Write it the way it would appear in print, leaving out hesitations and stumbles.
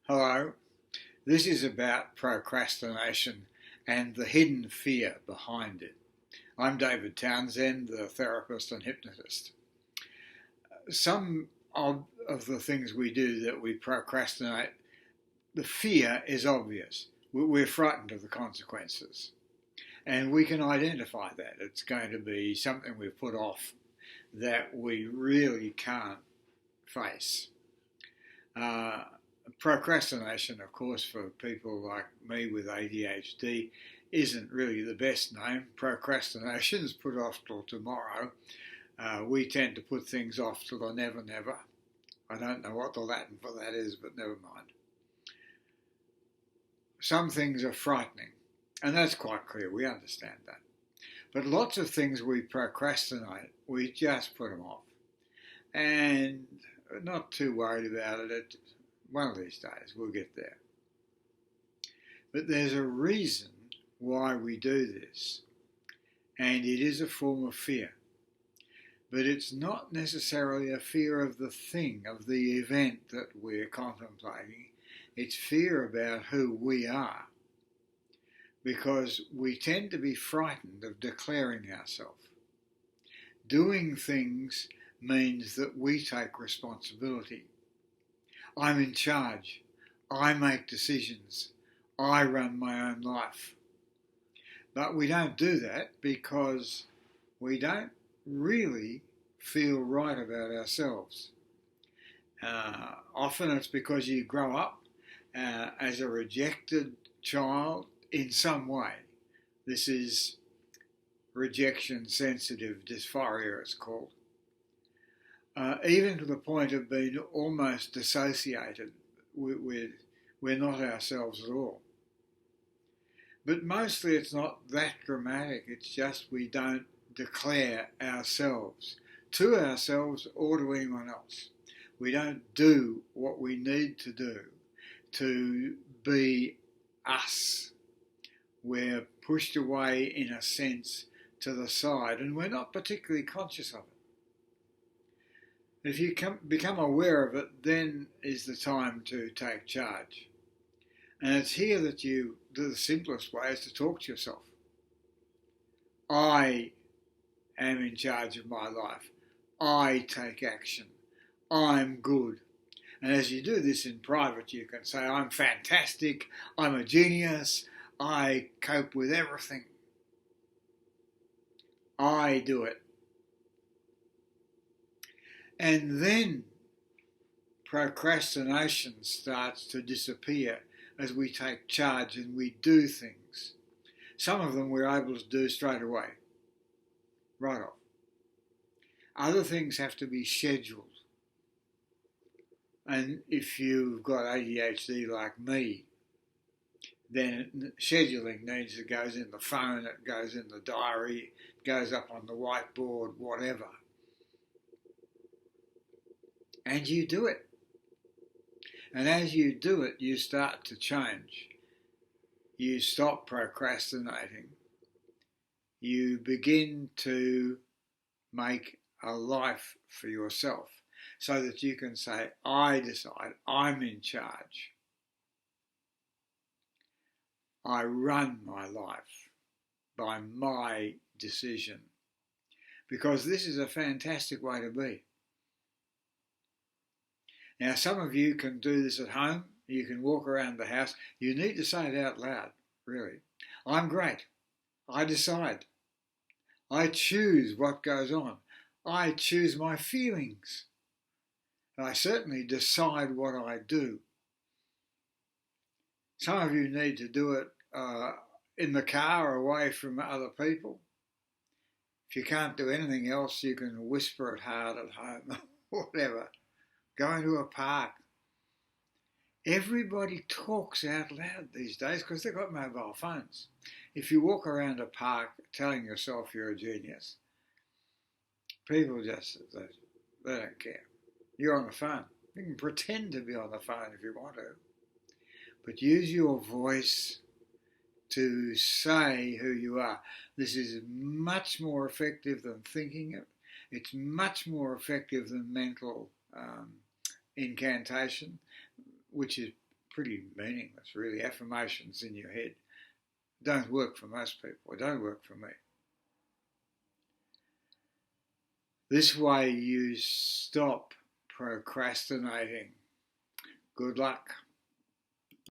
Hello, this is about procrastination and the hidden fear behind it. I'm David Townsend, the therapist and hypnotist. Some of the things we do that we procrastinate, the fear is obvious. We're frightened of the consequences. And we can identify that. It's going to be something we've put off that we really can't face. Uh, Procrastination, of course, for people like me with ADHD, isn't really the best name. Procrastination is put off till tomorrow. We tend to put things off till the never, never. I don't know what the Latin for that is, but never mind. Some things are frightening, and that's quite clear. We understand that. But lots of things we procrastinate, we just put them off. And not too worried about it. One of these days we'll get there. But there's a reason why we do this, and it is a form of fear. But it's not necessarily a fear of the thing, of the event that we're contemplating. It's fear about who we are, because we tend to be frightened of declaring ourselves. Doing things means that we take responsibility. I'm in charge. I make decisions. I run my own life. But we don't do that because we don't really feel right about ourselves. Often it's because you grow up as a rejected child in some way. This is rejection sensitive dysphoria, it's called. Even to the point of being almost dissociated. We're not ourselves at all. But mostly it's not that dramatic. It's just we don't declare ourselves to ourselves or to anyone else. We don't do what we need to do to be us. We're pushed away, in a sense, to the side, and we're not particularly conscious of it. If you become aware of it, then is the time to take charge. And it's here that the simplest way is to talk to yourself. I am in charge of my life. I take action. I'm good. And as you do this in private, you can say, I'm fantastic. I'm a genius. I cope with everything. I do it. And then procrastination starts to disappear as we take charge and we do things. Some of them we're able to do straight away, right off. Other things have to be scheduled. And if you've got ADHD like me, then scheduling needs it goes in the phone, it goes in the diary, it goes up on the whiteboard, whatever. And you do it. And as you do it, you start to change. You stop procrastinating. You begin to make a life for yourself so that you can say, I decide, I'm in charge. I run my life by my decision. Because this is a fantastic way to be. Now, some of you can do this at home. You can walk around the house. You need to say it out loud, really. I'm great. I decide. I choose what goes on. I choose my feelings. And I certainly decide what I do. Some of you need to do it in the car, away from other people. If you can't do anything else, you can whisper it hard at home, whatever. Go into a park. Everybody talks out loud these days because they've got mobile phones. If you walk around a park telling yourself you're a genius, people just, they don't care. You're on the phone. You can pretend to be on the phone if you want to. But use your voice to say who you are. This is much more effective than thinking it. It's much more effective than mental incantation, which is pretty meaningless, really. Affirmations in your head don't work for most people. It don't work for me. This way you stop procrastinating. Good luck.